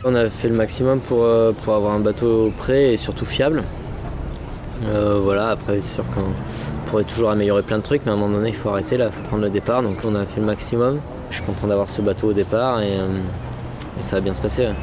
On a fait le maximum pour avoir un bateau prêt et surtout fiable. Voilà, après c'est sûr qu'on pourrait toujours améliorer plein de trucs, mais à un moment donné il faut arrêter là, il faut prendre le départ. Donc on a fait le maximum. Je suis content d'avoir ce bateau au départ et ça va bien se passer. Ouais.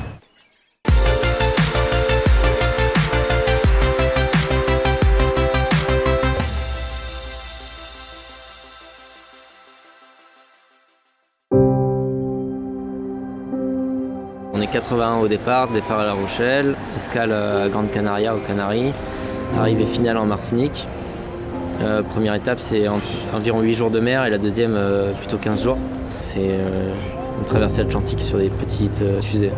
On est 81 au départ à La Rochelle, escale à Grande Canaria aux Canaries, arrivée finale en Martinique. Première étape c'est environ 8 jours de mer et la deuxième plutôt 15 jours. C'est une traversée atlantique sur des petites fusées.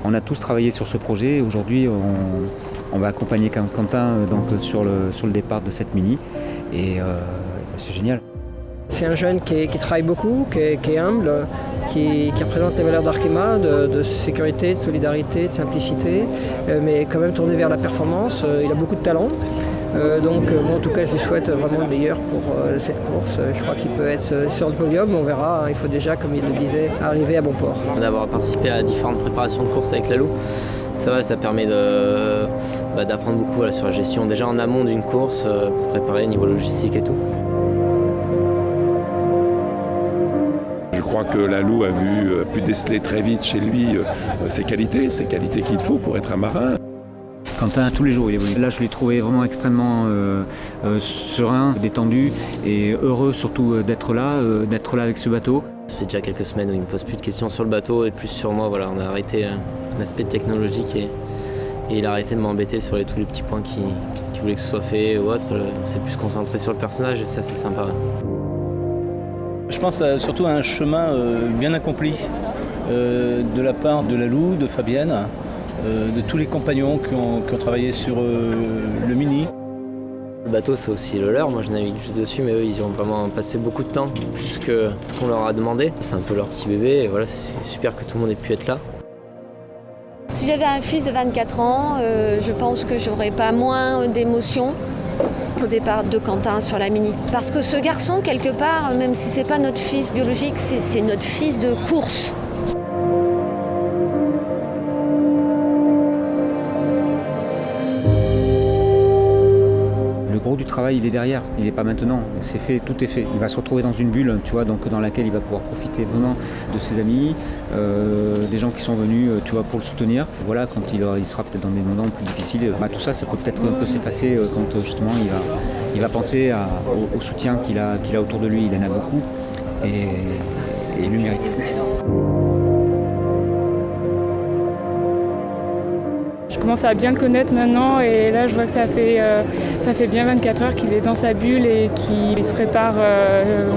On a tous travaillé sur ce projet. Aujourd'hui on va accompagner Quentin donc, sur le départ de cette mini et c'est génial. C'est un jeune qui travaille beaucoup, qui est humble, qui représente les valeurs d'Arkema, de sécurité, de solidarité, de simplicité, mais quand même tourné vers la performance. Il a beaucoup de talent. Donc moi en tout cas je lui souhaite vraiment le meilleur pour cette course. Je crois qu'il peut être sur le podium, on verra. Il faut déjà, comme il le disait, arriver à bon port. D'avoir participé à différentes préparations de course avec Lalou, ça permet d'apprendre beaucoup sur la gestion déjà en amont d'une course pour préparer au niveau logistique et tout. Je crois que Lalou a pu déceler très vite chez lui ses qualités qu'il faut pour être un marin. Quentin, tous les jours il évolue. Là je l'ai trouvé vraiment extrêmement serein, détendu et heureux surtout d'être là avec ce bateau. Ça fait déjà quelques semaines où il ne me pose plus de questions sur le bateau et plus sur moi. Voilà, on a arrêté l'aspect technologique et il a arrêté de m'embêter sur tous les petits points qu'il voulait que ce soit fait ou autre. On s'est plus concentré sur le personnage et ça c'est sympa. Je pense surtout à un chemin bien accompli de la part de Lalou, de Fabienne, de tous les compagnons qui ont travaillé sur le Mini. Le bateau c'est aussi le leur, moi je navigue juste dessus, mais eux ils ont vraiment passé beaucoup de temps, plus que ce qu'on leur a demandé. C'est un peu leur petit bébé et voilà, c'est super que tout le monde ait pu être là. Si j'avais un fils de 24 ans, je pense que j'aurais pas moins d'émotion au départ de Quentin sur la Mini. Parce que ce garçon, quelque part, même si c'est pas notre fils biologique, c'est notre fils de course. Le gros du travail, il est derrière, il n'est pas maintenant. C'est fait, tout est fait. Il va se retrouver dans une bulle, tu vois, donc dans laquelle il va pouvoir profiter vraiment de ses amis, des gens qui sont venus, tu vois, pour le soutenir. Voilà, quand il sera peut-être dans des moments plus difficiles, tout ça, ça peut peut-être un peu s'effacer quand justement il va penser au soutien qu'il a autour de lui. Il en a beaucoup et il le mérite. Je commence à bien le connaître maintenant et là je vois que ça fait bien 24 heures qu'il est dans sa bulle et qu'il se prépare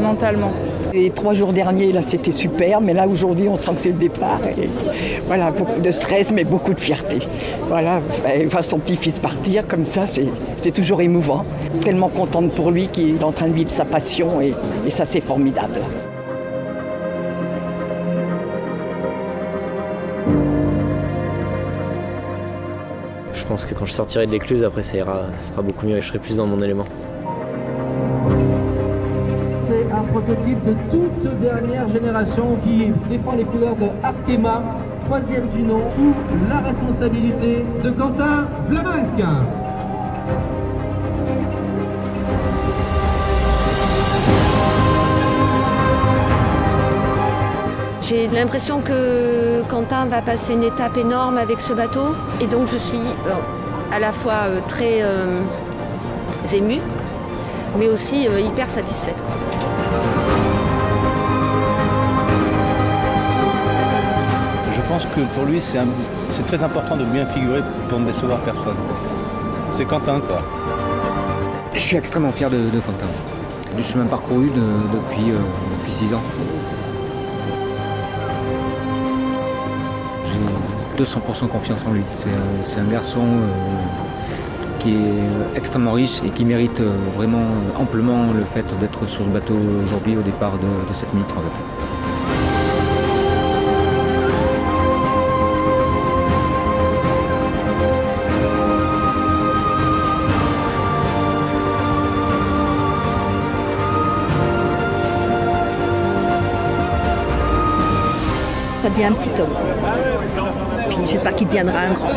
mentalement. Les 3 jours derniers, là, c'était super, mais là, aujourd'hui, on sent que c'est le départ. Et voilà, beaucoup de stress, mais beaucoup de fierté. Voilà, voir son petit-fils partir comme ça, c'est toujours émouvant. Tellement contente pour lui qu'il est en train de vivre sa passion et ça, c'est formidable. Je pense que quand je sortirai de l'écluse, après ça sera beaucoup mieux et je serai plus dans mon élément. C'est un prototype de toute dernière génération qui défend les couleurs de Arkema, 3e du nom, sous la responsabilité de Quentin Vlaminck. J'ai l'impression que Quentin va passer une étape énorme avec ce bateau et donc je suis à la fois très émue mais aussi hyper satisfaite. Je pense que pour lui c'est très important de bien figurer pour ne décevoir personne. C'est Quentin quoi. Je suis extrêmement fier de Quentin, du chemin parcouru depuis 6 ans. J'ai 200% confiance en lui. C'est un garçon qui est extrêmement riche et qui mérite vraiment amplement le fait d'être sur ce bateau aujourd'hui au départ de cette Mini Transat. Ça devient un petit homme. Puis j'espère qu'il deviendra un grand.